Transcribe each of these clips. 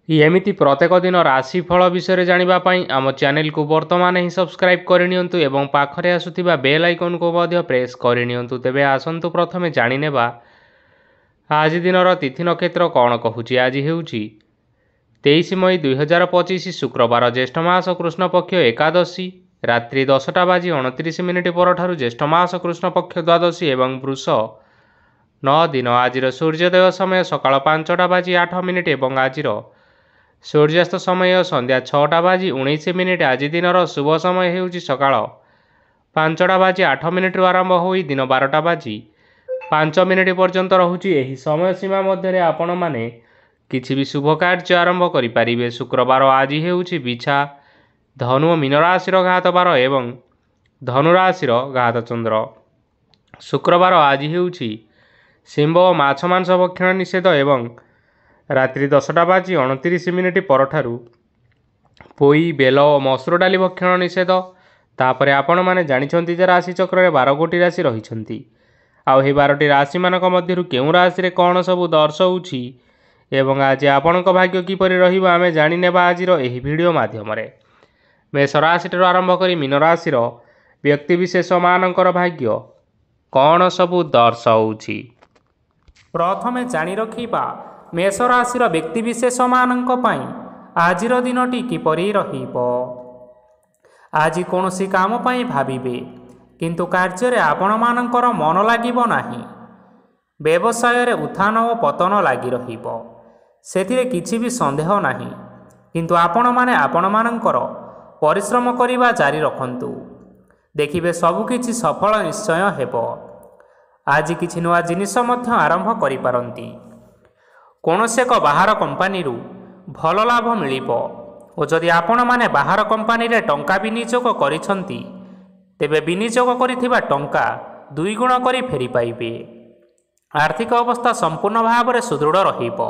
ଏମିତି ପ୍ରତ୍ୟେକ ଦିନ ରାଶିଫଳ ବିଷୟରେ ଜାଣିବା ପାଇଁ ଆମ ଚ୍ୟାନେଲକୁ ବର୍ତ୍ତମାନ ହିଁ ସବସ୍କ୍ରାଇବ୍ କରିନିଅନ୍ତୁ ଏବଂ ପାଖରେ ଆସୁଥିବା ବେଲ୍ ଆଇକନ୍କୁ ମଧ୍ୟ ପ୍ରେସ୍ କରିନିଅନ୍ତୁ। ତେବେ ଆସନ୍ତୁ ପ୍ରଥମେ ଜାଣିନେବା ଆଜି ଦିନର ତିଥି ନକ୍ଷତ୍ର କ'ଣ କହୁଛି। ଆଜି ହେଉଛି 23 ମଇ 2025 ଶୁକ୍ରବାର, ଜ୍ୟେଷ୍ଠ ମାସ କୃଷ୍ଣପକ୍ଷ ଏକାଦଶୀ, ରାତ୍ରି 10:29 ପରଠାରୁ ଜ୍ୟେଷ୍ଠ ମାସ କୃଷ୍ଣପକ୍ଷ ଦ୍ୱାଦଶୀ ଏବଂ ବୃଷ 9 ଦିନ। ଆଜିର ସୂର୍ଯ୍ୟୋଦୟ ସମୟ ସକାଳ 5:08 ଏବଂ ଆଜିର ସୂର୍ଯ୍ୟାସ୍ତ ସମୟ ସନ୍ଧ୍ୟା 6:19। ଆଜି ଦିନର ଶୁଭ ସମୟ ହେଉଛି ସକାଳ 5:08 ଆରମ୍ଭ ହୋଇ ଦିନ 12:05 ପର୍ଯ୍ୟନ୍ତ ରହୁଛି। ଏହି ସମୟ ସୀମା ମଧ୍ୟରେ ଆପଣମାନେ କିଛି ବି ଶୁଭ କାର୍ଯ୍ୟ ଆରମ୍ଭ କରିପାରିବେ। ଶୁକ୍ରବାର ଆଜି ହେଉଛି ବିଛା, ଧନୁ ଓ ମୀନ ରାଶିର ଘାତ ବାର ଏବଂ ଧନୁ ରାଶିର ଘାତ ଚନ୍ଦ୍ର। ଶୁକ୍ରବାର ଆଜି ହେଉଛି ଶିମ୍ବ ଓ ମାଛ ମାଂସ ଭକ୍ଷଣ ନିଷେଧ ଏବଂ ରାତ୍ରି 10:29 ପରଠାରୁ ପୋଇ, ବେଲ ଓ ମସୁର ଡାଲି ଭକ୍ଷଣ ନିଷେଧ। ତାପରେ ଆପଣମାନେ ଜାଣିଛନ୍ତି ଯେ ରାଶିଚକ୍ରରେ 12ଗୋଟି ରାଶି ରହିଛନ୍ତି। ଆଉ ଏହି 12ଟି ରାଶିମାନଙ୍କ ମଧ୍ୟରୁ କେଉଁ ରାଶିରେ କ'ଣ ସବୁ ଦର୍ଶାଉଛି ଏବଂ ଆଜି ଆପଣଙ୍କ ଭାଗ୍ୟ କିପରି ରହିବ ଆମେ ଜାଣିନେବା ଆଜିର ଏହି ଭିଡ଼ିଓ ମାଧ୍ୟମରେ। ମେଷ ରାଶିଠାରୁ ଆରମ୍ଭ କରି ମୀନ ରାଶିର ବ୍ୟକ୍ତିବିଶେଷମାନଙ୍କର ଭାଗ୍ୟ କ'ଣ ସବୁ ଦର୍ଶାଉଛି। ପ୍ରଥମେ ଜାଣି ରଖିବା ମେଷ ରାଶିର ବ୍ୟକ୍ତିବିଶେଷମାନଙ୍କ ପାଇଁ ଆଜିର ଦିନଟି କିପରି ରହିବ। ଆଜି କୌଣସି କାମ ପାଇଁ ଭାବିବେ, କିନ୍ତୁ କାର୍ଯ୍ୟରେ ଆପଣମାନଙ୍କର ମନ ଲାଗିବ ନାହିଁ। ବ୍ୟବସାୟରେ ଉତ୍ଥାନ ଓ ପତନ ଲାଗି ରହିବ, ସେଥିରେ କିଛି ବି ସନ୍ଦେହ ନାହିଁ। କିନ୍ତୁ ଆପଣମାନେ ଆପଣମାନଙ୍କର ପରିଶ୍ରମ କରିବା ଜାରି ରଖନ୍ତୁ, ଦେଖିବେ ସବୁକିଛି ସଫଳ ନିଶ୍ଚୟ ହେବ। ଆଜି କିଛି ନୂଆ ଜିନିଷ ମଧ୍ୟ ଆରମ୍ଭ କରିପାରନ୍ତି। କୌଣସି ଏକ ବାହାର କମ୍ପାନୀରୁ ଭଲ ଲାଭ ମିଳିବ ଓ ଯଦି ଆପଣମାନେ ବାହାର କମ୍ପାନୀରେ ଟଙ୍କା ବିନିଯୋଗ କରିଛନ୍ତି, ତେବେ ବିନିଯୋଗ କରିଥିବା ଟଙ୍କା 2 ଗୁଣ କରି ଫେରି ପାଇବେ। ଆର୍ଥିକ ଅବସ୍ଥା ସମ୍ପୂର୍ଣ୍ଣ ଭାବରେ ସୁଦୃଢ଼ ରହିବ।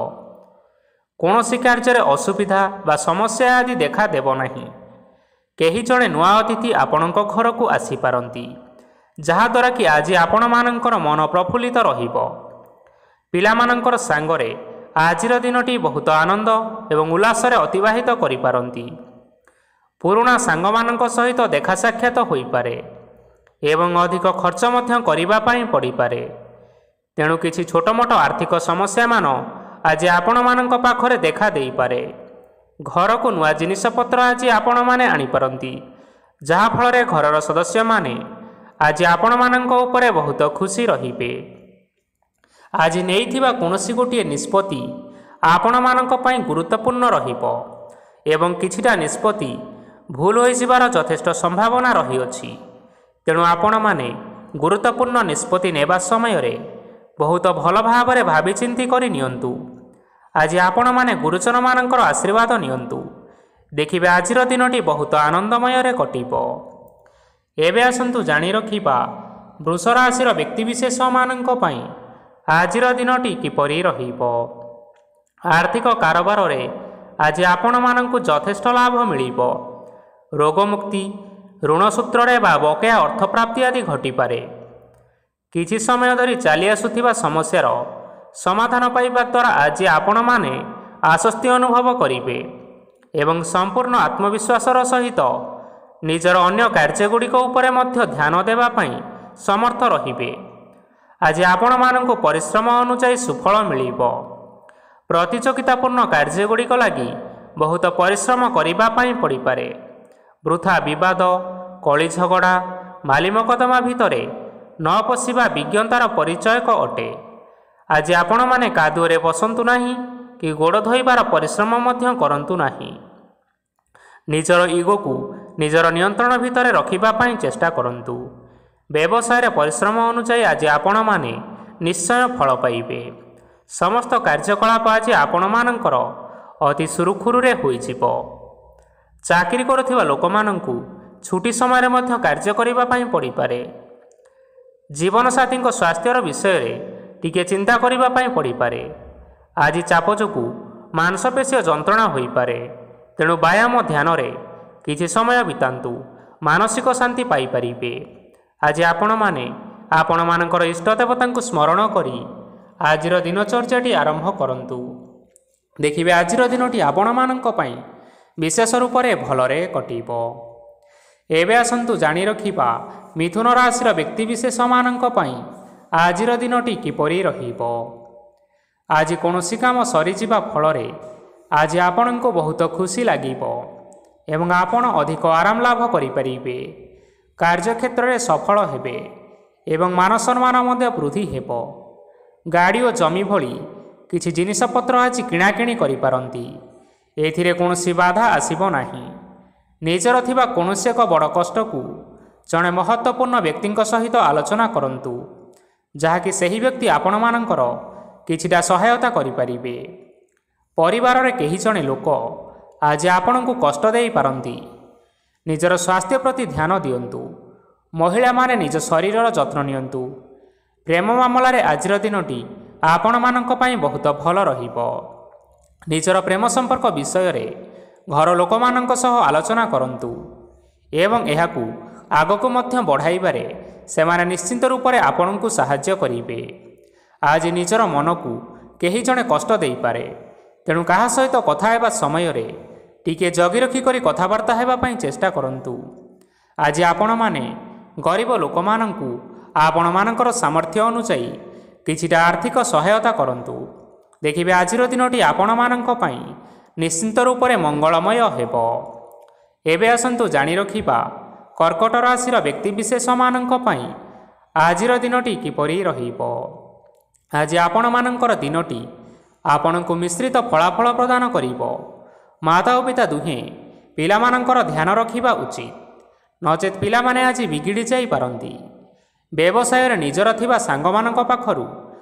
କୌଣସି କାର୍ଯ୍ୟରେ ଅସୁବିଧା ବା ସମସ୍ୟା ଆଦି ଦେଖାଦେବ ନାହିଁ। କେହି ଜଣେ ନୂଆ ଅତିଥି ଆପଣଙ୍କ ଘରକୁ ଆସିପାରନ୍ତି, ଯାହାଦ୍ୱାରା କି ଆଜି ଆପଣମାନଙ୍କର ମନ ପ୍ରଫୁଲ୍ଲିତ ରହିବ। ପିଲାମାନଙ୍କର ସାଙ୍ଗରେ ଆଜିର ଦିନଟି ବହୁତ ଆନନ୍ଦ ଏବଂ ଉଲ୍ଲାସରେ ଅତିବାହିତ କରିପାରନ୍ତି। ପୁରୁଣା ସାଙ୍ଗମାନଙ୍କ ସହିତ ଦେଖା ସାକ୍ଷାତ ହୋଇପାରେ ଏବଂ ଅଧିକ ଖର୍ଚ୍ଚ ମଧ୍ୟ କରିବା ପାଇଁ ପଡ଼ିପାରେ। ତେଣୁ କିଛି ଛୋଟମୋଟ ଆର୍ଥିକ ସମସ୍ୟାମାନ ଆଜି ଆପଣମାନଙ୍କ ପାଖରେ ଦେଖା ଦେଇପାରେ। ଘରକୁ ନୂଆ ଜିନିଷପତ୍ର ଆଜି ଆପଣମାନେ ଆଣିପାରନ୍ତି, ଯାହାଫଳରେ ଘରର ସଦସ୍ୟମାନେ ଆଜି ଆପଣମାନଙ୍କ ଉପରେ ବହୁତ ଖୁସି ରହିବେ। ଆଜି ନେଇଥିବା କୌଣସି ଗୋଟିଏ ନିଷ୍ପତ୍ତି ଆପଣମାନଙ୍କ ପାଇଁ ଗୁରୁତ୍ୱପୂର୍ଣ୍ଣ ରହିବ ଏବଂ କିଛିଟା ନିଷ୍ପତ୍ତି ଭୁଲ ହୋଇଯିବାର ଯଥେଷ୍ଟ ସମ୍ଭାବନା ରହିଅଛି। ତେଣୁ ଆପଣମାନେ ଗୁରୁତ୍ୱପୂର୍ଣ୍ଣ ନିଷ୍ପତ୍ତି ନେବା ସମୟରେ ବହୁତ ଭଲ ଭାବରେ ଭାବିଚିନ୍ତି କରି ନିଅନ୍ତୁ। ଆଜି ଆପଣମାନେ ଗୁରୁଜନମାନଙ୍କର ଆଶୀର୍ବାଦ ନିଅନ୍ତୁ, ଦେଖିବେ ଆଜିର ଦିନଟି ବହୁତ ଆନନ୍ଦମୟରେ କଟିବ। ଏବେ ଆସନ୍ତୁ ଜାଣି ରଖିବା ବୃଷ ରାଶିର ବ୍ୟକ୍ତିବିଶେଷମାନଙ୍କ ପାଇଁ ଆଜିର ଦିନଟି କିପରି ରହିବ। ଆର୍ଥିକ କାରବାରରେ ଆଜି ଆପଣମାନଙ୍କୁ ଯଥେଷ୍ଟ ଲାଭ ମିଳିବ। ରୋଗମୁକ୍ତି, ଋଣ ସୂତ୍ରରେ ବା ବକେୟା ଅର୍ଥପ୍ରାପ୍ତି ଆଦି ଘଟିପାରେ। କିଛି ସମୟ ଧରି ଚାଲି ଆସୁଥିବା ସମସ୍ୟାର ସମାଧାନ ପାଇବା ଦ୍ୱାରା ଆଜି ଆପଣମାନେ ଆଶ୍ୱସ୍ତି ଅନୁଭବ କରିବେ ଏବଂ ସମ୍ପୂର୍ଣ୍ଣ ଆତ୍ମବିଶ୍ୱାସର ସହିତ ନିଜର ଅନ୍ୟ କାର୍ଯ୍ୟଗୁଡ଼ିକ ଉପରେ ମଧ୍ୟ ଧ୍ୟାନ ଦେବା ପାଇଁ ସମର୍ଥ ରହିବେ। ଆଜି ଆପଣମାନଙ୍କୁ ପରିଶ୍ରମ ଅନୁଯାୟୀ ସୁଫଳ ମିଳିବ। ପ୍ରତିଯୋଗିତାପୂର୍ଣ୍ଣ କାର୍ଯ୍ୟଗୁଡ଼ିକ ଲାଗି ବହୁତ ପରିଶ୍ରମ କରିବା ପାଇଁ ପଡ଼ିପାରେ। ବୃଥା ବିବାଦ, କଳି ଝଗଡ଼ା, ମାଲି ମକଦ୍ଦମା ଭିତରେ ନ ପଶିବା ବିଜ୍ଞତାର ପରିଚୟକ ଅଟେ। ଆଜି ଆପଣମାନେ କାଦୁଅରେ ବସନ୍ତୁ ନାହିଁ କି ଗୋଡ଼ ଧୋଇବାର ପରିଶ୍ରମ ମଧ୍ୟ କରନ୍ତୁ ନାହିଁ। ନିଜର ଇଗୋକୁ ନିଜର ନିୟନ୍ତ୍ରଣ ଭିତରେ ରଖିବା ପାଇଁ ଚେଷ୍ଟା କରନ୍ତୁ। ବ୍ୟବସାୟରେ ପରିଶ୍ରମ ଅନୁଯାୟୀ ଆଜି ଆପଣମାନେ ନିଶ୍ଚୟ ଫଳ ପାଇବେ। ସମସ୍ତ କାର୍ଯ୍ୟକଳାପ ଆଜି ଆପଣମାନଙ୍କର ଅତି ସୁରୁଖୁରୁରେ ହୋଇଯିବ। ଚାକିରି କରୁଥିବା ଲୋକମାନଙ୍କୁ ଛୁଟି ସମୟରେ ମଧ୍ୟ କାର୍ଯ୍ୟ କରିବା ପାଇଁ ପଡ଼ିପାରେ। ଜୀବନସାଥୀଙ୍କ ସ୍ୱାସ୍ଥ୍ୟର ବିଷୟରେ ଟିକେ ଚିନ୍ତା କରିବା ପାଇଁ ପଡ଼ିପାରେ। ଆଜି ଚାପ ଯୋଗୁଁ ମାଂସପେଶୀୟ ଯନ୍ତ୍ରଣା ହୋଇପାରେ, ତେଣୁ ବ୍ୟାୟାମ ଧ୍ୟାନରେ କିଛି ସମୟ ବିତାନ୍ତୁ, ମାନସିକ ଶାନ୍ତି ପାଇପାରିବେ। ଆଜି ଆପଣମାନେ ଆପଣମାନଙ୍କର ଇଷ୍ଟ ଦେବତାଙ୍କୁ ସ୍ମରଣ କରି ଆଜିର ଦିନଚର୍ଯ୍ୟାଟି ଆରମ୍ଭ କରନ୍ତୁ। ଦେଖିବେ ଆଜିର ଦିନଟି ଆପଣମାନଙ୍କ ପାଇଁ ବିଶେଷ ରୂପରେ ଭଲରେ କଟିବ। ଏବେ ଆସନ୍ତୁ ଜାଣି ରଖିବା ମିଥୁନ ରାଶିର ବ୍ୟକ୍ତିବିଶେଷମାନଙ୍କ ପାଇଁ ଆଜିର ଦିନଟି କିପରି ରହିବ। ଆଜି କୌଣସି କାମ ସରିଯିବା ଫଳରେ ଆଜି ଆପଣଙ୍କୁ ବହୁତ ଖୁସି ଲାଗିବ ଏବଂ ଆପଣ ଅଧିକ ଆରାମ ଲାଭ କରିପାରିବେ। କାର୍ଯ୍ୟକ୍ଷେତ୍ରରେ ସଫଳ ହେବେ ଏବଂ ମାନ ସମ୍ମାନ ମଧ୍ୟ ବୃଦ୍ଧି ହେବ। ଗାଡ଼ି ଓ ଜମି ଭଳି କିଛି ଜିନିଷପତ୍ର ଆଜି କିଣାକିଣି କରିପାରନ୍ତି। ଏଥିରେ କୌଣସି ବାଧା ଆସିବ ନାହିଁ। ନିଜର ଥିବା କୌଣସି ଏକ ବଡ଼ କଷ୍ଟକୁ ଜଣେ ମହତ୍ତ୍ୱପୂର୍ଣ୍ଣ ବ୍ୟକ୍ତିଙ୍କ ସହିତ ଆଲୋଚନା କରନ୍ତୁ, ଯାହାକି ସେହି ବ୍ୟକ୍ତି ଆପଣମାନଙ୍କର କିଛିଟା ସହାୟତା କରିପାରିବେ। ପରିବାରରେ କେହି ଜଣେ ଲୋକ ଆଜି ଆପଣଙ୍କୁ କଷ୍ଟ ଦେଇପାରନ୍ତି। ନିଜର ସ୍ୱାସ୍ଥ୍ୟ ପ୍ରତି ଧ୍ୟାନ ଦିଅନ୍ତୁ। ମହିଳାମାନେ ନିଜ ଶରୀରର ଯତ୍ନ ନିଅନ୍ତୁ। ପ୍ରେମ ମାମଲାରେ ଆଜିର ଦିନଟି ଆପଣମାନଙ୍କ ପାଇଁ ବହୁତ ଭଲ ରହିବ। ନିଜର ପ୍ରେମ ସମ୍ପର୍କ ବିଷୟରେ ଘର ଲୋକମାନଙ୍କ ସହ ଆଲୋଚନା କରନ୍ତୁ ଏବଂ ଏହାକୁ ଆଗକୁ ମଧ୍ୟ ବଢ଼ାଇବାରେ ସେମାନେ ନିଶ୍ଚିନ୍ତ ରୂପରେ ଆପଣଙ୍କୁ ସାହାଯ୍ୟ କରିବେ। ଆଜି ନିଜର ମନକୁ କେହି ଜଣେ କଷ୍ଟ ଦେଇପାରେ, ତେଣୁ କାହା ସହିତ କଥା ହେବା ସମୟରେ ଟିକିଏ ଜଗି ରଖି କରି କଥାବାର୍ତ୍ତା ହେବା ପାଇଁ ଚେଷ୍ଟା କରନ୍ତୁ। ଆଜି ଆପଣମାନେ ଗରିବ ଲୋକମାନଙ୍କୁ ଆପଣମାନଙ୍କର ସାମର୍ଥ୍ୟ ଅନୁଯାୟୀ କିଛିଟା ଆର୍ଥିକ ସହାୟତା କରନ୍ତୁ। ଦେଖିବେ ଆଜିର ଦିନଟି ଆପଣମାନଙ୍କ ପାଇଁ ନିଶ୍ଚିନ୍ତ ରୂପରେ ମଙ୍ଗଳମୟ ହେବ। ଏବେ ଆସନ୍ତୁ ଜାଣି ରଖିବା କର୍କଟ ରାଶିର ବ୍ୟକ୍ତିବିଶେଷମାନଙ୍କ ପାଇଁ ଆଜିର ଦିନଟି କିପରି ରହିବ। ଆଜି ଆପଣମାନଙ୍କର ଦିନଟି ଆପଣଙ୍କୁ ମିଶ୍ରିତ ଫଳାଫଳ ପ୍ରଦାନ କରିବ। ମାତା ଓ ପିତା ଦୁହେଁ ପିଲାମାନଙ୍କର ଧ୍ୟାନ ରଖିବା ଉଚିତ, ନଚେତ୍ ପିଲାମାନେ ଆଜି ବିଗିଡ଼ି ଯାଇପାରନ୍ତି। ବ୍ୟବସାୟରେ ନିଜର ଥିବା ସାଙ୍ଗମାନଙ୍କ ପାଖରୁ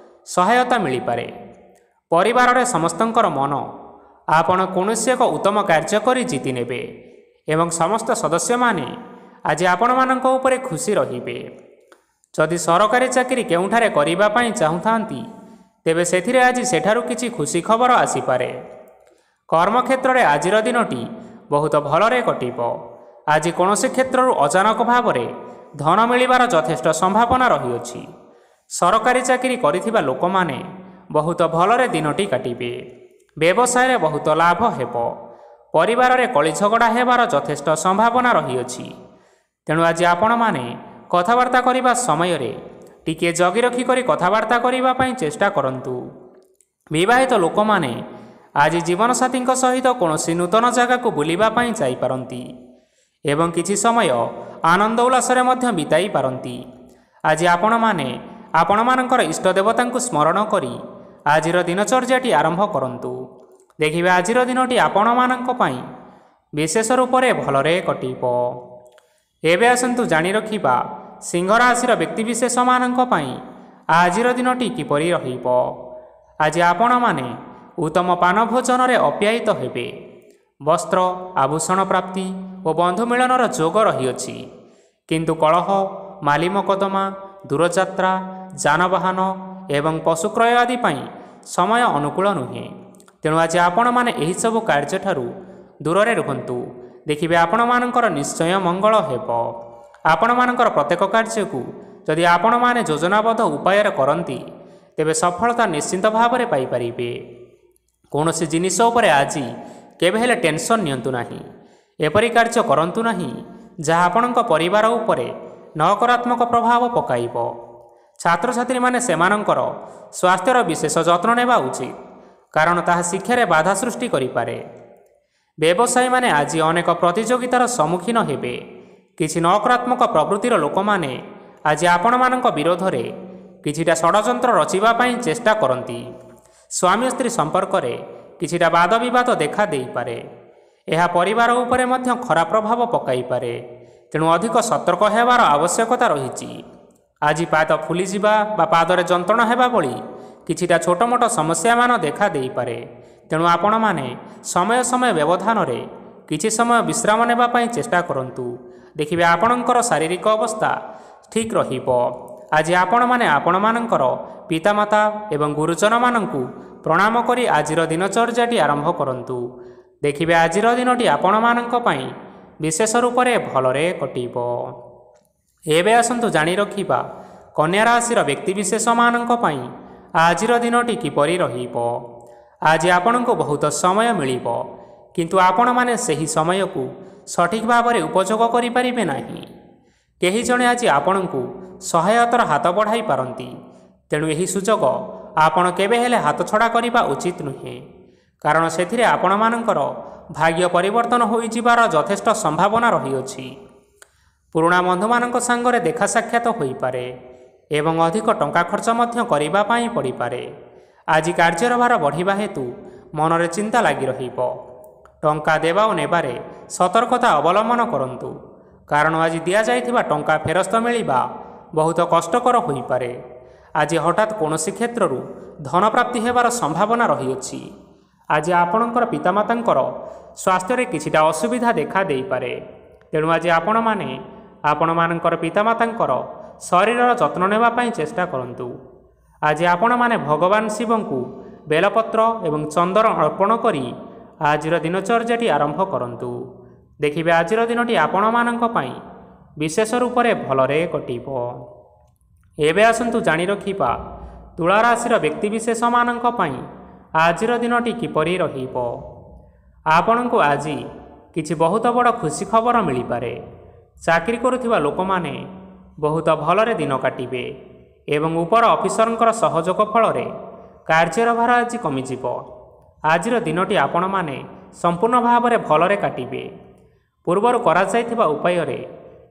ସହାୟତା ମିଳିପାରେ। ପରିବାରରେ ସମସ୍ତଙ୍କର ମନ ଆପଣ କୌଣସି ଏକ ଉତ୍ତମ କାର୍ଯ୍ୟ କରି ଜିତି ନେବେ ଏବଂ ସମସ୍ତ ସଦସ୍ୟମାନେ ଆଜି ଆପଣମାନଙ୍କ ଉପରେ ଖୁସି ରହିବେ। ଯଦି ସରକାରୀ ଚାକିରି କେଉଁଠାରେ କରିବା ପାଇଁ ଚାହୁଁଥାନ୍ତି, ତେବେ ସେଥିରେ ଆଜି ସେଠାରୁ କିଛି ଖୁସି ଖବର ଆସିପାରେ। କର୍ମକ୍ଷେତ୍ରରେ ଆଜିର ଦିନଟି ବହୁତ ଭଲରେ କଟିବ। ଆଜି କୌଣସି କ୍ଷେତ୍ରରୁ ଅଚାନକ ଭାବରେ ଧନ ମିଳିବାର ଯଥେଷ୍ଟ ସମ୍ଭାବନା ରହିଅଛି। ସରକାରୀ ଚାକିରି କରିଥିବା ଲୋକମାନେ ବହୁତ ଭଲରେ ଦିନଟି କାଟିବେ। ବ୍ୟବସାୟରେ ବହୁତ ଲାଭ ହେବ। ପରିବାରରେ କଳିଝଗଡ଼ା ହେବାର ଯଥେଷ୍ଟ ସମ୍ଭାବନା ରହିଅଛି। ତେଣୁ ଆଜି ଆପଣମାନେ କଥାବାର୍ତ୍ତା କରିବା ସମୟରେ ଟିକିଏ ଜଗି ରଖି କରି କଥାବାର୍ତ୍ତା କରିବା ପାଇଁ ଚେଷ୍ଟା କରନ୍ତୁ। ବିବାହିତ ଲୋକମାନେ ଆଜି ଜୀବନସାଥୀଙ୍କ ସହିତ କୌଣସି ନୂତନ ଜାଗାକୁ ବୁଲିବା ପାଇଁ ଯାଇପାରନ୍ତି ଏବଂ କିଛି ସମୟ ଆନନ୍ଦ ଉଲ୍ଲାସରେ ମଧ୍ୟ ବିତାଇ ପାରନ୍ତି। ଆଜି ଆପଣମାନେ ଆପଣମାନଙ୍କର ଇଷ୍ଟ ଦେବତାଙ୍କୁ ସ୍ମରଣ କରି ଆଜିର ଦିନଚର୍ଯ୍ୟାଟି ଆରମ୍ଭ କରନ୍ତୁ। ଦେଖିବେ ଆଜିର ଦିନଟି ଆପଣମାନଙ୍କ ପାଇଁ ବିଶେଷ ରୂପରେ ଭଲରେ କଟିବ। ଏବେ ଆସନ୍ତୁ ଜାଣି ରଖିବା ସିଂହ ରାଶିର ବ୍ୟକ୍ତିବିଶେଷମାନଙ୍କ ପାଇଁ ଆଜିର ଦିନଟି କିପରି ରହିବ। ଆଜି ଆପଣମାନେ ଉତ୍ତମ ପାନ ଭୋଜନରେ ଅପ୍ୟାୟିତ ହେବେ। ବସ୍ତ୍ର ଆଭୂଷଣ ପ୍ରାପ୍ତି ଓ ବନ୍ଧୁ ମିଳନର ଯୋଗ ରହିଅଛି, କିନ୍ତୁ କଳହ, ମାଲି ମକଦ୍ଦମା, ଦୂରଯାତ୍ରା, ଯାନବାହନ ଏବଂ ପଶୁ କ୍ରୟ ଆଦି ପାଇଁ ସମୟ ଅନୁକୂଳ ନୁହେଁ। ତେଣୁ ଆଜି ଆପଣମାନେ ଏହିସବୁ କାର୍ଯ୍ୟଠାରୁ ଦୂରରେ ରୁହନ୍ତୁ। ଦେଖିବେ ଆପଣମାନଙ୍କର ନିଶ୍ଚୟ ମଙ୍ଗଳ ହେବ। ଆପଣମାନଙ୍କର ପ୍ରତ୍ୟେକ କାର୍ଯ୍ୟକୁ ଯଦି ଆପଣମାନେ ଯୋଜନାବଦ୍ଧ ଉପାୟରେ କରନ୍ତି, ତେବେ ସଫଳତା ନିଶ୍ଚିନ୍ତ ଭାବରେ ପାଇପାରିବେ। କୌଣସି ଜିନିଷ ଉପରେ ଆଜି କେବେ ହେଲେ ଟେନସନ୍ ନିଅନ୍ତୁ ନାହିଁ। ଏପରି କାର୍ଯ୍ୟ କରନ୍ତୁ ନାହିଁ ଯାହା ଆପଣଙ୍କ ପରିବାର ଉପରେ ନକାରାତ୍ମକ ପ୍ରଭାବ ପକାଇବ। ଛାତ୍ରଛାତ୍ରୀମାନେ ସେମାନଙ୍କର ସ୍ୱାସ୍ଥ୍ୟର ବିଶେଷ ଯତ୍ନ ନେବା ଉଚିତ, କାରଣ ତାହା ଶିକ୍ଷାରେ ବାଧା ସୃଷ୍ଟି କରିପାରେ। ବ୍ୟବସାୟୀମାନେ ଆଜି ଅନେକ ପ୍ରତିଯୋଗିତାର ସମ୍ମୁଖୀନ ହେବେ। କିଛି ନକାରାତ୍ମକ ପ୍ରବୃତ୍ତିର ଲୋକମାନେ ଆଜି ଆପଣମାନଙ୍କ ବିରୋଧରେ କିଛିଟା ଷଡ଼ଯନ୍ତ୍ର ରଚିବା ପାଇଁ ଚେଷ୍ଟା କରନ୍ତି। ସ୍ୱାମୀ ସ୍ତ୍ରୀ ସମ୍ପର୍କରେ କିଛିଟା ବାଦ ବିବାଦ ଦେଖା ଦେଇପାରେ। ଏହା ପରିବାର ଉପରେ ମଧ୍ୟ ଖରାପ ପ୍ରଭାବ ପକାଇପାରେ। ତେଣୁ ଅଧିକ ସତର୍କ ହେବାର ଆବଶ୍ୟକତା ରହିଛି। ଆଜି ପାଦ ଫୁଲିଯିବା ବା ପାଦରେ ଯନ୍ତ୍ରଣା ହେବା ଭଳି କିଛିଟା ଛୋଟମୋଟ ସମସ୍ୟାମାନ ଦେଖା ଦେଇପାରେ। ତେଣୁ ଆପଣମାନେ ସମୟ ସମୟ ବ୍ୟବଧାନରେ କିଛି ସମୟ ବିଶ୍ରାମ ନେବା ପାଇଁ ଚେଷ୍ଟା କରନ୍ତୁ। ଦେଖିବେ ଆପଣଙ୍କର ଶାରୀରିକ ଅବସ୍ଥା ଠିକ୍ ରହିବ। ଆଜି ଆପଣମାନେ ଆପଣମାନଙ୍କର ପିତାମାତା ଏବଂ ଗୁରୁଜନମାନଙ୍କୁ ପ୍ରଣାମ କରି ଆଜିର ଦିନଚର୍ଯ୍ୟାଟି ଆରମ୍ଭ କରନ୍ତୁ। ଦେଖିବେ ଆଜିର ଦିନଟି ଆପଣମାନଙ୍କ ପାଇଁ ବିଶେଷ ରୂପରେ ଭଲରେ କଟିବ। ଏବେ ଆସନ୍ତୁ ଜାଣି ରଖିବା କନ୍ୟା ରାଶିର ବ୍ୟକ୍ତିବିଶେଷମାନଙ୍କ ପାଇଁ ଆଜିର ଦିନଟି କିପରି ରହିବ। ଆଜି ଆପଣଙ୍କୁ ବହୁତ ସମୟ ମିଳିବ, କିନ୍ତୁ ଆପଣମାନେ ସେହି ସମୟକୁ ସଠିକ୍ ଭାବରେ ଉପଯୋଗ କରିପାରିବେ ନାହିଁ। କେହି ଜଣେ ଆଜି ଆପଣଙ୍କୁ ସହାୟତାର ହାତ ବଢ଼ାଇ ପାରନ୍ତି, ତେଣୁ ଏହି ସୁଯୋଗ ଆପଣ କେବେ ହେଲେ ହାତଛଡ଼ା କରିବା ଉଚିତ ନୁହେଁ, କାରଣ ସେଥିରେ ଆପଣମାନଙ୍କର ଭାଗ୍ୟ ପରିବର୍ତ୍ତନ ହୋଇଯିବାର ଯଥେଷ୍ଟ ସମ୍ଭାବନା ରହିଅଛି। ପୁରୁଣା ବନ୍ଧୁମାନଙ୍କ ସାଙ୍ଗରେ ଦେଖା ସାକ୍ଷାତ ହୋଇପାରେ ଏବଂ ଅଧିକ ଟଙ୍କା ଖର୍ଚ୍ଚ ମଧ୍ୟ କରିବା ପାଇଁ ପଡ଼ିପାରେ। ଆଜି କାର୍ଯ୍ୟର ଭାର ବଢ଼ିବା ହେତୁ ମନରେ ଚିନ୍ତା ଲାଗି ରହିବ। ଟଙ୍କା ଦେବା ଓ ନେବାରେ ସତର୍କତା ଅବଲମ୍ବନ କରନ୍ତୁ, କାରଣ ଆଜି ଦିଆଯାଇଥିବା ଟଙ୍କା ଫେରସ୍ତ ମିଳିବା ବହୁତ କଷ୍ଟକର ହୋଇପାରେ। ଆଜି ହଠାତ୍ କୌଣସି କ୍ଷେତ୍ରରୁ ଧନପ୍ରାପ୍ତି ହେବାର ସମ୍ଭାବନା ରହିଅଛି। ଆଜି ଆପଣଙ୍କର ପିତାମାତାଙ୍କର ସ୍ୱାସ୍ଥ୍ୟରେ କିଛିଟା ଅସୁବିଧା ଦେଖା ଦେଇପାରେ, ତେଣୁ ଆଜି ଆପଣମାନେ ଆପଣମାନଙ୍କର ପିତାମାତାଙ୍କର ଶରୀରର ଯତ୍ନ ନେବା ପାଇଁ ଚେଷ୍ଟା କରନ୍ତୁ। ଆଜି ଆପଣମାନେ ଭଗବାନ ଶିବଙ୍କୁ ବେଲପତ୍ର ଏବଂ ଚନ୍ଦନ ଅର୍ପଣ କରି ଆଜିର ଦିନଚର୍ଯ୍ୟାଟି ଆରମ୍ଭ କରନ୍ତୁ। ଦେଖିବେ ଆଜିର ଦିନଟି ଆପଣମାନଙ୍କ ପାଇଁ ବିଶେଷ ରୂପରେ ଭଲରେ କଟିବ। ଏବେ ଆସନ୍ତୁ ଜାଣି ରଖିବା ତୁଳା ରାଶିର ବ୍ୟକ୍ତିବିଶେଷମାନଙ୍କ ପାଇଁ ଆଜିର ଦିନଟି କିପରି ରହିବ। ଆପଣଙ୍କୁ ଆଜି କିଛି ବହୁତ ବଡ଼ ଖୁସି ଖବର ମିଳିପାରେ। ଚାକିରି କରୁଥିବା ଲୋକମାନେ ବହୁତ ଭଲରେ ଦିନ କାଟିବେ ଏବଂ ଉପର ଅଫିସରଙ୍କର ସହଯୋଗ ଫଳରେ କାର୍ଯ୍ୟର ଭାର ଆଜି କମିଯିବ। ଆଜିର ଦିନଟି ଆପଣମାନେ ସମ୍ପୂର୍ଣ୍ଣ ଭାବରେ ଭଲରେ କାଟିବେ। ପୂର୍ବରୁ କରାଯାଇଥିବା ଉପାୟରେ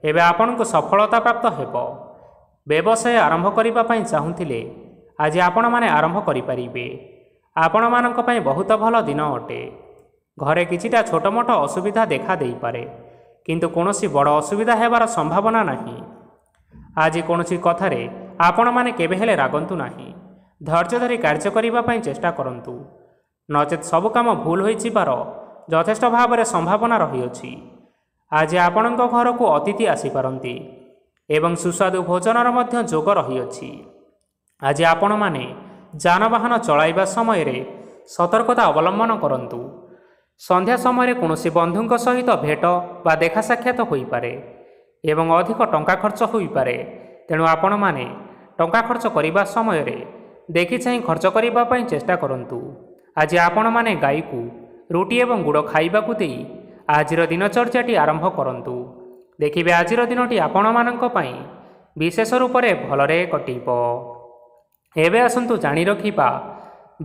ଏବେ ଆପଣଙ୍କୁ ସଫଳତା ପ୍ରାପ୍ତ ହେବ। ବ୍ୟବସାୟ ଆରମ୍ଭ କରିବା ପାଇଁ ଚାହୁଁଥିଲେ ଆଜି ଆପଣମାନେ ଆରମ୍ଭ କରିପାରିବେ। ଆପଣମାନଙ୍କ ପାଇଁ ବହୁତ ଭଲ ଦିନ ଅଟେ। ଘରେ କିଛିଟା ଛୋଟମୋଟ ଅସୁବିଧା ଦେଖା ଦେଇପାରେ, କିନ୍ତୁ କୌଣସି ବଡ଼ ଅସୁବିଧା ହେବାର ସମ୍ଭାବନା ନାହିଁ। ଆଜି କୌଣସି କଥାରେ ଆପଣମାନେ କେବେ ହେଲେ ରାଗନ୍ତୁ ନାହିଁ। ଧୈର୍ଯ୍ୟ ଧରି କାର୍ଯ୍ୟ କରିବା ପାଇଁ ଚେଷ୍ଟା କରନ୍ତୁ, ନଚେତ୍ ସବୁ କାମ ଭୁଲ ହୋଇଯିବାର ଯଥେଷ୍ଟ ଭାବରେ ସମ୍ଭାବନା ରହିଅଛି। ଆଜି ଆପଣଙ୍କ ଘରକୁ ଅତିଥି ଆସିପାରନ୍ତି ଏବଂ ସୁସ୍ୱାଦୁ ଭୋଜନର ମଧ୍ୟ ଯୋଗ ରହିଅଛି। ଆଜି ଆପଣମାନେ ଯାନବାହନ ଚଳାଇବା ସମୟରେ ସତର୍କତା ଅବଲମ୍ବନ କରନ୍ତୁ। ସନ୍ଧ୍ୟା ସମୟରେ କୌଣସି ବନ୍ଧୁଙ୍କ ସହିତ ଭେଟ ବା ଦେଖା ସାକ୍ଷାତ ହୋଇପାରେ ଏବଂ ଅଧିକ ଟଙ୍କା ଖର୍ଚ୍ଚ ହୋଇପାରେ, ତେଣୁ ଆପଣମାନେ ଟଙ୍କା ଖର୍ଚ୍ଚ କରିବା ସମୟରେ ଦେଖି ଚାହିଁ ଖର୍ଚ୍ଚ କରିବା ପାଇଁ ଚେଷ୍ଟା କରନ୍ତୁ। ଆଜି ଆପଣମାନେ ଗାଈକୁ ରୁଟି ଏବଂ ଗୁଡ଼ ଖାଇବାକୁ ଦେଇ ଆଜିର ଦିନଚର୍ଯ୍ୟାଟି ଆରମ୍ଭ କରନ୍ତୁ। ଦେଖିବେ ଆଜିର ଦିନଟି ଆପଣମାନଙ୍କ ପାଇଁ ବିଶେଷ ରୂପରେ ଭଲରେ କଟିବ। ଏବେ ଆସନ୍ତୁ ଜାଣି ରଖିବା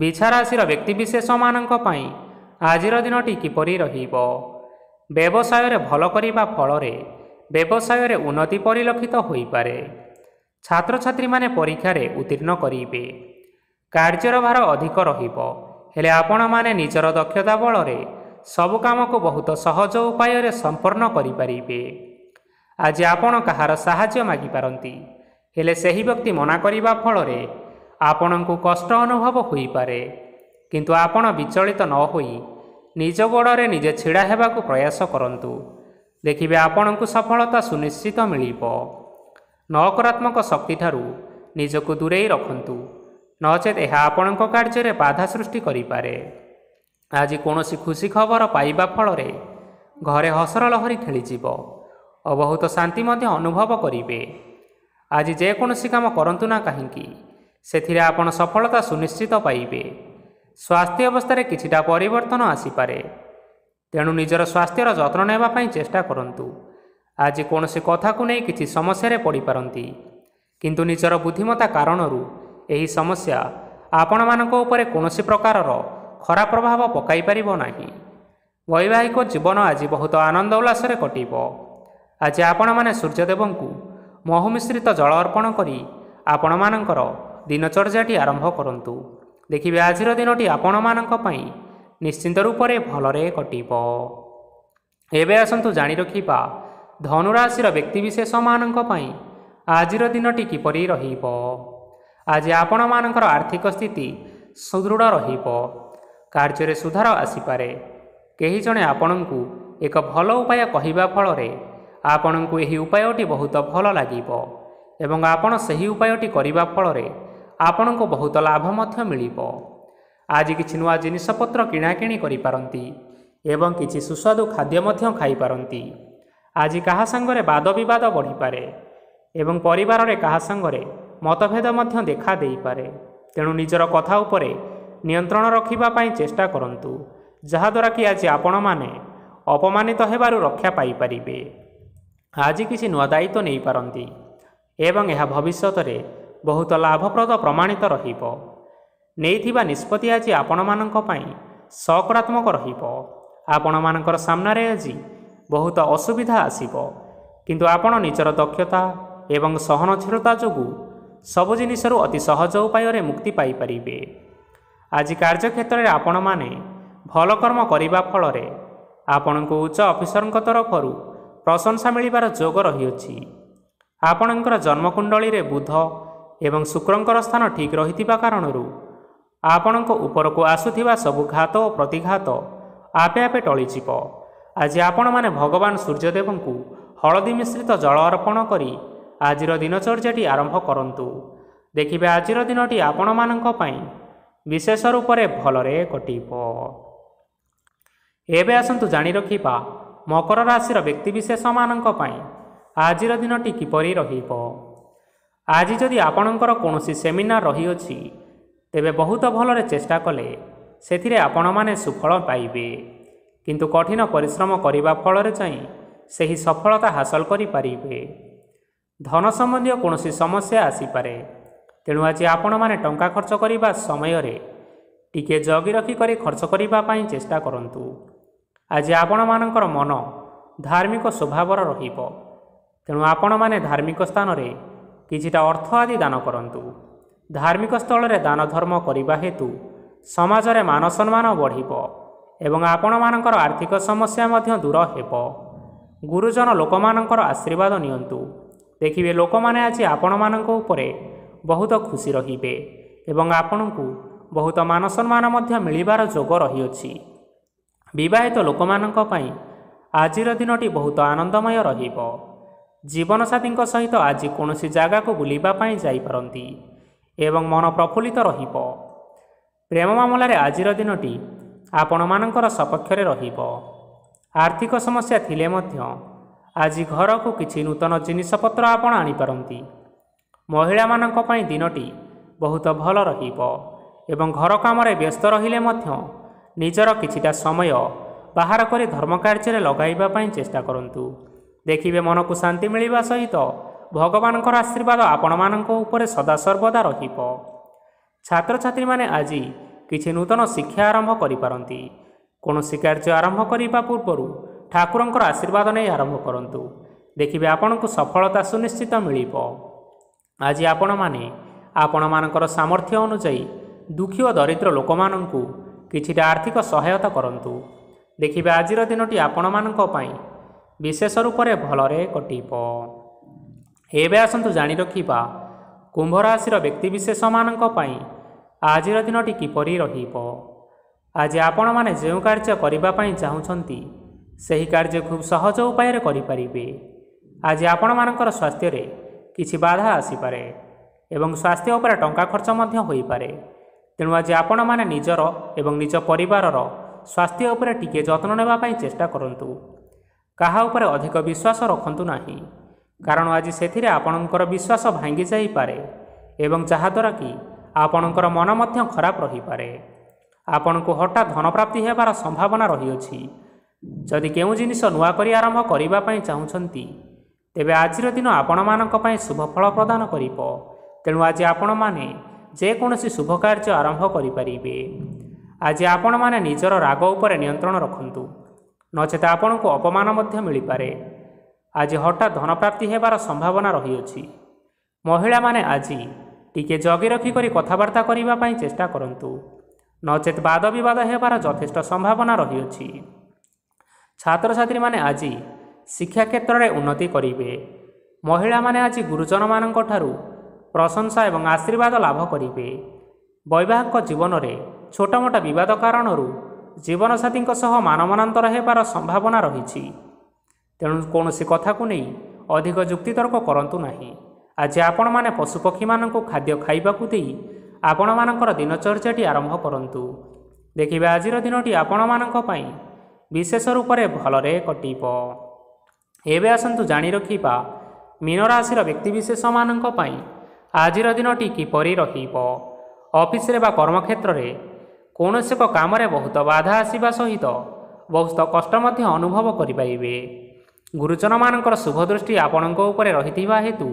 ବିଛା ରାଶିର ବ୍ୟକ୍ତିବିଶେଷମାନଙ୍କ ପାଇଁ ଆଜିର ଦିନଟି କିପରି ରହିବ। ବ୍ୟବସାୟରେ ଭଲ କରିବା ଫଳରେ ବ୍ୟବସାୟରେ ଉନ୍ନତି ପରିଲକ୍ଷିତ ହୋଇପାରେ। ଛାତ୍ରଛାତ୍ରୀମାନେ ପରୀକ୍ଷାରେ ଉତ୍ତୀର୍ଣ୍ଣ କରିବେ। କାର୍ଯ୍ୟର ଭାର ଅଧିକ ରହିବ, ହେଲେ ଆପଣମାନେ ନିଜର ଦକ୍ଷତା ବଳରେ ସବୁ କାମକୁ ବହୁତ ସହଜ ଉପାୟରେ ସମ୍ପନ୍ନ କରିପାରିବେ। ଆଜି ଆପଣ କାହାର ସାହାଯ୍ୟ ମାଗିପାରନ୍ତି, ହେଲେ ସେହି ବ୍ୟକ୍ତି ମନା କରିବା ଫଳରେ ଆପଣଙ୍କୁ କଷ୍ଟ ଅନୁଭବ ହୋଇପାରେ, କିନ୍ତୁ ଆପଣ ବିଚଳିତ ନ ହୋଇ ନିଜ ଗୋଡ଼ରେ ନିଜେ ଛିଡ଼ା ହେବାକୁ ପ୍ରୟାସ କରନ୍ତୁ। ଦେଖିବେ ଆପଣଙ୍କୁ ସଫଳତା ସୁନିଶ୍ଚିତ ମିଳିବ। ନକାରାତ୍ମକ ଶକ୍ତିଠାରୁ ନିଜକୁ ଦୂରେଇ ରଖନ୍ତୁ, ନଚେତ୍ ଏହା ଆପଣଙ୍କ କାର୍ଯ୍ୟରେ ବାଧା ସୃଷ୍ଟି କରିପାରେ। ଆଜି କୌଣସି ଖୁସି ଖବର ପାଇବା ଫଳରେ ଘରେ ହସର ଲହରୀ ଖେଳିଯିବ ଓ ବହୁତ ଶାନ୍ତି ମଧ୍ୟ ଅନୁଭବ କରିବେ। ଆଜି ଯେକୌଣସି କାମ କରନ୍ତୁ ନା କାହିଁକି, ସେଥିରେ ଆପଣ ସଫଳତା ସୁନିଶ୍ଚିତ ପାଇବେ। ସ୍ୱାସ୍ଥ୍ୟ ଅବସ୍ଥାରେ କିଛିଟା ପରିବର୍ତ୍ତନ ଆସିପାରେ, ତେଣୁ ନିଜର ସ୍ୱାସ୍ଥ୍ୟର ଯତ୍ନ ନେବା ପାଇଁ ଚେଷ୍ଟା କରନ୍ତୁ। ଆଜି କୌଣସି କଥାକୁ ନେଇ କିଛି ସମସ୍ୟାରେ ପଡ଼ିପାରନ୍ତି, କିନ୍ତୁ ନିଜର ବୁଦ୍ଧିମତ୍ତା କାରଣରୁ ଏହି ସମସ୍ୟା ଆପଣମାନଙ୍କ ଉପରେ କୌଣସି ପ୍ରକାରର ଖରାପ ପ୍ରଭାବ ପକାଇ ପାରିବ ନାହିଁ। ବୈବାହିକ ଜୀବନ ଆଜି ବହୁତ ଆନନ୍ଦ ଉଲ୍ଲାସରେ କଟିବ। ଆଜି ଆପଣମାନେ ସୂର୍ଯ୍ୟଦେବଙ୍କୁ ମହୁ ମିଶ୍ରିତ ଜଳ ଅର୍ପଣ କରି ଆପଣମାନଙ୍କର ଦିନଚର୍ଯ୍ୟାଟି ଆରମ୍ଭ କରନ୍ତୁ। ଦେଖିବେ ଆଜିର ଦିନଟି ଆପଣମାନଙ୍କ ପାଇଁ ନିଶ୍ଚିନ୍ତ ରୂପରେ ଭଲରେ କଟିବ। ଏବେ ଆସନ୍ତୁ ଜାଣି ରଖିବା ଧନୁରାଶିର ବ୍ୟକ୍ତିବିଶେଷମାନଙ୍କ ପାଇଁ ଆଜିର ଦିନଟି କିପରି ରହିବ। ଆଜି ଆପଣମାନଙ୍କର ଆର୍ଥିକ ସ୍ଥିତି ସୁଦୃଢ଼ ରହିବ। କାର୍ଯ୍ୟରେ ସୁଧାର ଆସିପାରେ। କେହି ଜଣେ ଆପଣଙ୍କୁ ଏକ ଭଲ ଉପାୟ କହିବା ଫଳରେ ଆପଣଙ୍କୁ ଏହି ଉପାୟଟି ବହୁତ ଭଲ ଲାଗିବ ଏବଂ ଆପଣ ସେହି ଉପାୟଟି କରିବା ଫଳରେ ଆପଣଙ୍କୁ ବହୁତ ଲାଭ ମଧ୍ୟ ମିଳିବ। ଆଜି କିଛି ନୂଆ ଜିନିଷପତ୍ର କିଣାକିଣି କରିପାରନ୍ତି ଏବଂ କିଛି ସୁସ୍ୱାଦୁ ଖାଦ୍ୟ ମଧ୍ୟ ଖାଇପାରନ୍ତି। ଆଜି କାହା ସାଙ୍ଗରେ ବାଦ ବିବାଦ ବଢ଼ିପାରେ ଏବଂ ପରିବାରରେ କାହା ସାଙ୍ଗରେ ମତଭେଦ ମଧ୍ୟ ଦେଖା ଦେଇପାରେ, ତେଣୁ ନିଜର କଥା ଉପରେ ନିୟନ୍ତ୍ରଣ ରଖିବା ପାଇଁ ଚେଷ୍ଟା କରନ୍ତୁ, ଯାହାଦ୍ୱାରା କି ଆଜି ଆପଣମାନେ ଅପମାନିତ ହେବାରୁ ରକ୍ଷା ପାଇପାରିବେ। ଆଜି କିଛି ନୂଆ ଦାୟିତ୍ୱ ନେଇପାରନ୍ତି ଏବଂ ଏହା ଭବିଷ୍ୟତରେ ବହୁତ ଲାଭପ୍ରଦ ପ୍ରମାଣିତ ରହିବ। ନେଇଥିବା ନିଷ୍ପତ୍ତି ଆଜି ଆପଣମାନଙ୍କ ପାଇଁ ସକାରାତ୍ମକ ରହିବ। ଆପଣମାନଙ୍କର ସାମ୍ନାରେ ଆଜି ବହୁତ ଅସୁବିଧା ଆସିବ, କିନ୍ତୁ ଆପଣ ନିଜର ଦକ୍ଷତା ଏବଂ ସହନଶୀଳତା ଯୋଗୁଁ ସବୁ ଜିନିଷରୁ ଅତି ସହଜ ଉପାୟରେ ମୁକ୍ତି ପାଇପାରିବେ। ଆଜି କାର୍ଯ୍ୟକ୍ଷେତ୍ରରେ ଆପଣମାନେ ଭଲ କର୍ମ କରିବା ଫଳରେ ଆପଣଙ୍କୁ ଉଚ୍ଚ ଅଫିସରଙ୍କ ତରଫରୁ ପ୍ରଶଂସା ମିଳିବାର ଯୋଗ ରହିଅଛି। ଆପଣଙ୍କର ଜନ୍ମକୁଣ୍ଡଳୀରେ ବୁଧ ଏବଂ ଶୁକ୍ରଙ୍କର ସ୍ଥାନ ଠିକ୍ ରହିଥିବା କାରଣରୁ ଆପଣଙ୍କ ଉପରକୁ ଆସୁଥିବା ସବୁ ଘାତ ଓ ପ୍ରତିଘାତ ଆପେ ଆପେ ଟଳିଯିବ। ଆଜି ଆପଣମାନେ ଭଗବାନ ସୂର୍ଯ୍ୟଦେବଙ୍କୁ ହଳଦୀ ମିଶ୍ରିତ ଜଳ ଅର୍ପଣ କରି ଆଜିର ଦିନଚର୍ଯ୍ୟାଟି ଆରମ୍ଭ କରନ୍ତୁ। ଦେଖିବେ ଆଜିର ଦିନଟି ଆପଣମାନଙ୍କ ପାଇଁ ବିଶେଷ ରୂପରେ ଭଲରେ କଟିବ। ଏବେ ଆସନ୍ତୁ ଜାଣି ରଖିବା ମକର ରାଶିର ବ୍ୟକ୍ତିବିଶେଷମାନଙ୍କ ପାଇଁ ଆଜିର ଦିନଟି କିପରି ରହିବ। ଆଜି ଯଦି ଆପଣଙ୍କର କୌଣସି ସେମିନାର ରହିଅଛି, ତେବେ ବହୁତ ଭଲରେ ଚେଷ୍ଟା କଲେ ସେଥିରେ ଆପଣମାନେ ସୁଫଳ ପାଇବେ, କିନ୍ତୁ କଠିନ ପରିଶ୍ରମ କରିବା ଫଳରେ ଯାଇ ସେହି ସଫଳତା ହାସଲ କରିପାରିବେ। ଧନ ସମ୍ବନ୍ଧୀୟ କୌଣସି ସମସ୍ୟା ଆସିପାରେ, ତେଣୁ ଆଜି ଆପଣମାନେ ଟଙ୍କା ଖର୍ଚ୍ଚ କରିବା ସମୟରେ ଟିକିଏ ଜଗି ରଖି କରି ଖର୍ଚ୍ଚ କରିବା ପାଇଁ ଚେଷ୍ଟା କରନ୍ତୁ। ଆଜି ଆପଣମାନଙ୍କର ମନ ଧାର୍ମିକ ସ୍ୱଭାବର ରହିବ, ତେଣୁ ଆପଣମାନେ ଧାର୍ମିକ ସ୍ଥାନରେ କିଛିଟା ଅର୍ଥ ଆଦି ଦାନ କରନ୍ତୁ। ଧାର୍ମିକ ସ୍ଥଳରେ ଦାନ ଧର୍ମ କରିବା ହେତୁ ସମାଜରେ ମାନ ସମ୍ମାନ ବଢ଼ିବ ଏବଂ ଆପଣମାନଙ୍କର ଆର୍ଥିକ ସମସ୍ୟା ମଧ୍ୟ ଦୂର ହେବ। ଗୁରୁଜନ ଲୋକମାନଙ୍କର ଆଶୀର୍ବାଦ ନିଅନ୍ତୁ। ଦେଖିବେ ଲୋକମାନେ ଆଜି ଆପଣମାନଙ୍କ ଉପରେ ବହୁତ ଖୁସି ରହିବେ ଏବଂ ଆପଣଙ୍କୁ ବହୁତ ମାନ ସମ୍ମାନ ମଧ୍ୟ ମିଳିବାର ଯୋଗ ରହିଅଛି। ବିବାହିତ ଲୋକମାନଙ୍କ ପାଇଁ ଆଜିର ଦିନଟି ବହୁତ ଆନନ୍ଦମୟ ରହିବ। ଜୀବନସାଥୀଙ୍କ ସହିତ ଆଜି କୌଣସି ଜାଗାକୁ ବୁଲିବା ପାଇଁ ଯାଇପାରନ୍ତି ଏବଂ ମନ ପ୍ରଫୁଲ୍ଲିତ ରହିବ। ପ୍ରେମ ମାମଲାରେ ଆଜିର ଦିନଟି ଆପଣମାନଙ୍କର ସପକ୍ଷରେ ରହିବ। ଆର୍ଥିକ ସମସ୍ୟା ଥିଲେ ମଧ୍ୟ ଆଜି ଘରକୁ କିଛି ନୂତନ ଜିନିଷପତ୍ର ଆପଣ ଆଣିପାରନ୍ତି। ମହିଳାମାନଙ୍କ ପାଇଁ ଦିନଟି ବହୁତ ଭଲ ରହିବ ଏବଂ ଘର କାମରେ ବ୍ୟସ୍ତ ରହିଲେ ମଧ୍ୟ ନିଜର କିଛିଟା ସମୟ ବାହାର କରି ଧର୍ମ କାର୍ଯ୍ୟରେ ଲଗାଇବା ପାଇଁ ଚେଷ୍ଟା କରନ୍ତୁ। ଦେଖିବେ ମନକୁ ଶାନ୍ତି ମିଳିବା ସହିତ ଭଗବାନଙ୍କର ଆଶୀର୍ବାଦ ଆପଣମାନଙ୍କ ଉପରେ ସଦାସର୍ବଦା ରହିବ। ଛାତ୍ରଛାତ୍ରୀମାନେ ଆଜି କିଛି ନୂତନ ଶିକ୍ଷା ଆରମ୍ଭ କରିପାରନ୍ତି। କୌଣସି କାର୍ଯ୍ୟ ଆରମ୍ଭ କରିବା ପୂର୍ବରୁ ଠାକୁରଙ୍କର ଆଶୀର୍ବାଦ ନେଇ ଆରମ୍ଭ କରନ୍ତୁ। ଦେଖିବେ ଆପଣଙ୍କୁ ସଫଳତା ସୁନିଶ୍ଚିତ ମିଳିବ। ଆଜି ଆପଣମାନେ ଆପଣମାନଙ୍କର ସାମର୍ଥ୍ୟ ଅନୁଯାୟୀ ଦୁଃଖୀ ଓ ଦରିଦ୍ର ଲୋକମାନଙ୍କୁ କିଛିଟା ଆର୍ଥିକ ସହାୟତା କରନ୍ତୁ। ଦେଖିବେ ଆଜିର ଦିନଟି ଆପଣମାନଙ୍କ ପାଇଁ ବିଶେଷ ରୂପରେ ଭଲରେ କଟିବ। ଏବେ ଆସନ୍ତୁ ଜାଣି ରଖିବା କୁମ୍ଭ ରାଶିର ବ୍ୟକ୍ତିବିଶେଷମାନଙ୍କ ପାଇଁ ଆଜିର ଦିନଟି କିପରି ରହିବ। ଆଜି ଆପଣମାନେ ଯେଉଁ କାର୍ଯ୍ୟ କରିବା ପାଇଁ ଚାହୁଁଛନ୍ତି, ସେହି କାର୍ଯ୍ୟ ଖୁବ୍ ସହଜ ଉପାୟରେ କରିପାରିବେ। ଆଜି ଆପଣମାନଙ୍କର ସ୍ୱାସ୍ଥ୍ୟରେ କିଛି ବାଧା ଆସିପାରେ ଏବଂ ସ୍ୱାସ୍ଥ୍ୟ ଉପରେ ଟଙ୍କା ଖର୍ଚ୍ଚ ମଧ୍ୟ ହୋଇପାରେ, ତେଣୁ ଆଜି ଆପଣମାନେ ନିଜର ଏବଂ ନିଜ ପରିବାରର ସ୍ୱାସ୍ଥ୍ୟ ଉପରେ ଟିକିଏ ଯତ୍ନ ନେବା ପାଇଁ ଚେଷ୍ଟା କରନ୍ତୁ। କାହା ଉପରେ ଅଧିକ ବିଶ୍ୱାସ ରଖନ୍ତୁ ନାହିଁ, କାରଣ ଆଜି ସେଥିରେ ଆପଣଙ୍କର ବିଶ୍ୱାସ ଭାଙ୍ଗି ଯାଇପାରେ ଏବଂ ଯାହାଦ୍ୱାରା କି ଆପଣଙ୍କର ମନ ମଧ୍ୟ ଖରାପ ରହିପାରେ। ଆପଣଙ୍କୁ ହଠାତ୍ ଧନପ୍ରାପ୍ତି ହେବାର ସମ୍ଭାବନା ରହିଅଛି। ଯଦି କେଉଁ ଜିନିଷ ନୂଆ କରି ଆରମ୍ଭ କରିବା ପାଇଁ ଚାହୁଁଛନ୍ତି, ତେବେ ଆଜିର ଦିନ ଆପଣମାନଙ୍କ ପାଇଁ ଶୁଭ ଫଳ ପ୍ରଦାନ କରିବ। ତେଣୁ ଆଜି ଆପଣମାନେ ଯେକୌଣସି ଶୁଭ କାର୍ଯ୍ୟ ଆରମ୍ଭ କରିପାରିବେ। ଆଜି ଆପଣମାନେ ନିଜର ରାଗ ଉପରେ ନିୟନ୍ତ୍ରଣ ରଖନ୍ତୁ, ନଚେତ ଆପଣଙ୍କୁ ଅପମାନ ମଧ୍ୟ ମିଳିପାରେ। ଆଜି ହଠାତ୍ ଧନପ୍ରାପ୍ତି ହେବାର ସମ୍ଭାବନା ରହିଅଛି। ମହିଳାମାନେ ଆଜି ଟିକିଏ ଜଗି ରଖି କରି କଥାବାର୍ତ୍ତା କରିବା ପାଇଁ ଚେଷ୍ଟା କରନ୍ତୁ, ନଚେତ ବାଦ ବିବାଦ ହେବାର ଯଥେଷ୍ଟ ସମ୍ଭାବନା ରହିଅଛି। ଛାତ୍ରଛାତ୍ରୀମାନେ ଆଜି ଶିକ୍ଷା କ୍ଷେତ୍ରରେ ଉନ୍ନତି କରିବେ। ମହିଳାମାନେ ଆଜି ଗୁରୁଜନମାନଙ୍କ ଠାରୁ ପ୍ରଶଂସା ଏବଂ ଆଶୀର୍ବାଦ ଲାଭ କରିବେ। ବୈବାହିକ ଜୀବନରେ ଛୋଟମୋଟ ବିବାଦ କାରଣରୁ ଜୀବନସାଥୀଙ୍କ ସହ ମାନମନାନ୍ତର ହେବାର ସମ୍ଭାବନା ରହିଛି, ତେଣୁ କୌଣସି କଥାକୁ ନେଇ ଅଧିକ ଯୁକ୍ତିତର୍କ କରନ୍ତୁ ନାହିଁ। ଆଜି ଆପଣମାନେ ପଶୁପକ୍ଷୀମାନଙ୍କୁ ଖାଦ୍ୟ ଖାଇବାକୁ ଦେଇ ଆପଣମାନଙ୍କର ଦିନଚର୍ଯ୍ୟାଟି ଆରମ୍ଭ କରନ୍ତୁ। ଦେଖିବେ ଆଜିର ଦିନଟି ଆପଣମାନଙ୍କ ପାଇଁ ବିଶେଷ ରୂପରେ ଭଲରେ କଟିବ। ଏବେ ଆସନ୍ତୁ ଜାଣି ରଖିବା ମୀନ ରାଶିର ବ୍ୟକ୍ତିବିଶେଷମାନଙ୍କ ପାଇଁ ଆଜିର ଦିନଟି କିପରି ରହିବ। ଅଫିସରେ ବା କର୍ମକ୍ଷେତ୍ରରେ କୌଣସି ଏକ କାମରେ ବହୁତ ବାଧା ଆସିବା ସହିତ ବହୁତ କଷ୍ଟ ମଧ୍ୟ ଅନୁଭବ କରିପାରିବେ। ଗୁରୁଜନମାନଙ୍କର ଶୁଭ ଦୃଷ୍ଟି ଆପଣଙ୍କ ଉପରେ ରହିଥିବା ହେତୁ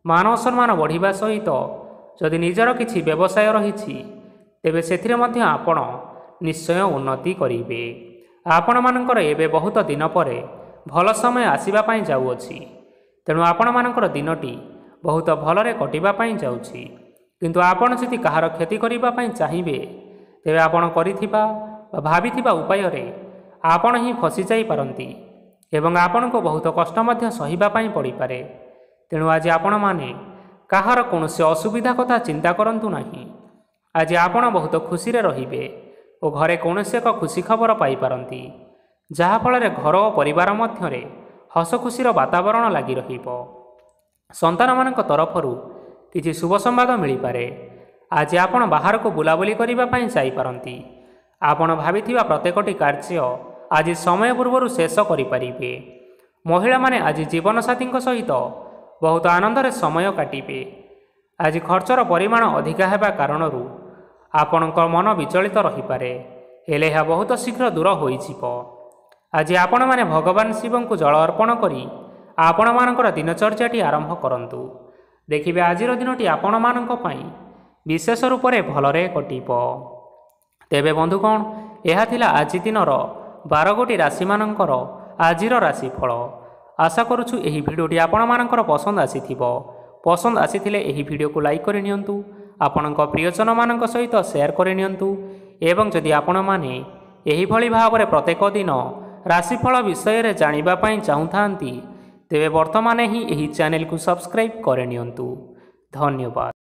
ମାନ ସମ୍ମାନ ବଢ଼ିବା ସହିତ ଯଦି ନିଜର କିଛି ବ୍ୟବସାୟ ରହିଛି ତେବେ ସେଥିରେ ମଧ୍ୟ ଆପଣ ନିଶ୍ଚୟ ଉନ୍ନତି କରିବେ। ଆପଣମାନଙ୍କର ଏବେ ବହୁତ ଦିନ ପରେ ଭଲ ସମୟ ଆସିବା ପାଇଁ ଯାଉଅଛି। ତେଣୁ ଆପଣମାନଙ୍କର ଦିନଟି ବହୁତ ଭଲରେ କଟିବା ପାଇଁ ଯାଉଛି। କିନ୍ତୁ ଆପଣ ଯଦି କାହାର କ୍ଷତି କରିବା ପାଇଁ ଚାହିଁବେ ତେବେ ଆପଣ କରିଥିବା ବା ଭାବିଥିବା ଉପାୟରେ ଆପଣ ହିଁ ଫସିଯାଇପାରନ୍ତି ଏବଂ ଆପଣଙ୍କୁ ବହୁତ କଷ୍ଟ ମଧ୍ୟ ସହିବା ପାଇଁ ପଡ଼ିପାରେ। ତେଣୁ ଆଜି ଆପଣମାନେ କାହାର କୌଣସି ଅସୁବିଧା କଥା ଚିନ୍ତା କରନ୍ତୁ ନାହିଁ। ଆଜି ଆପଣ ବହୁତ ଖୁସିରେ ରହିବେ ଓ ଘରେ କୌଣସି ଏକ ଖୁସି ଖବର ପାଇପାରନ୍ତି, ଯାହାଫଳରେ ଘର ଓ ପରିବାର ମଧ୍ୟରେ ହସ ଖୁସିର ବାତାବରଣ ଲାଗି ରହିବ। ସନ୍ତାନମାନଙ୍କ ତରଫରୁ କିଛି ଶୁଭ ସମ୍ବାଦ ମିଳିପାରେ। ଆଜି ଆପଣ ବାହାରକୁ ବୁଲାବୁଲି କରିବା ପାଇଁ ଯାଇପାରନ୍ତି। ଆପଣ ଭାବିଥିବା ପ୍ରତ୍ୟେକଟି କାର୍ଯ୍ୟ ଆଜି ସମୟ ପୂର୍ବରୁ ଶେଷ କରିପାରିବେ। ମହିଳାମାନେ ଆଜି ଜୀବନସାଥୀଙ୍କ ସହିତ ବହୁତ ଆନନ୍ଦରେ ସମୟ କାଟିବେ। ଆଜି ଖର୍ଚ୍ଚର ପରିମାଣ ଅଧିକା ହେବା କାରଣରୁ ଆପଣଙ୍କ ମନ ବିଚଳିତ ରହିପାରେ, ହେଲେ ଏହା ବହୁତ ଶୀଘ୍ର ଦୂର ହୋଇଯିବ। ଆଜି ଆପଣମାନେ ଭଗବାନ ଶିବଙ୍କୁ ଜଳ ଅର୍ପଣ କରି ଆପଣମାନଙ୍କର ଦିନଚର୍ଯ୍ୟାଟି ଆରମ୍ଭ କରନ୍ତୁ। ଦେଖିବେ ଆଜିର ଦିନଟି ଆପଣମାନଙ୍କ ପାଇଁ ବିଶେଷ ରୂପରେ ଭଲରେ କଟିବ। ତେବେ ବନ୍ଧୁଗଣ, ଏହା ଥିଲା ଆଜି ଦିନର 12 ଗୋଟି ରାଶିମାନଙ୍କର ଆଜିର ରାଶିଫଳ। ଆଶା କରୁଛୁ ଏହି ଭିଡ଼ିଓଟି ଆପଣମାନଙ୍କର ପସନ୍ଦ ଆସିଥିବ। ପସନ୍ଦ ଆସିଥିଲେ ଏହି ଭିଡ଼ିଓକୁ ଲାଇକ୍ କରିନିଅନ୍ତୁ, ଆପଣଙ୍କ ପ୍ରିୟଜନମାନଙ୍କ ସହିତ ସେୟାର କରିନିଅନ୍ତୁ ଏବଂ ଯଦି ଆପଣମାନେ ଏହିଭଳି ଭାବରେ ପ୍ରତ୍ୟେକ ଦିନ ରାଶିଫଳ ବିଷୟରେ ଜାଣିବା ପାଇଁ ଚାହୁଁଥାନ୍ତି ତେବେ ବର୍ତ୍ତମାନ ହିଁ ଏହି ଚ୍ୟାନେଲକୁ ସବସ୍କ୍ରାଇବ୍ କରିନିଅନ୍ତୁ। ଧନ୍ୟବାଦ।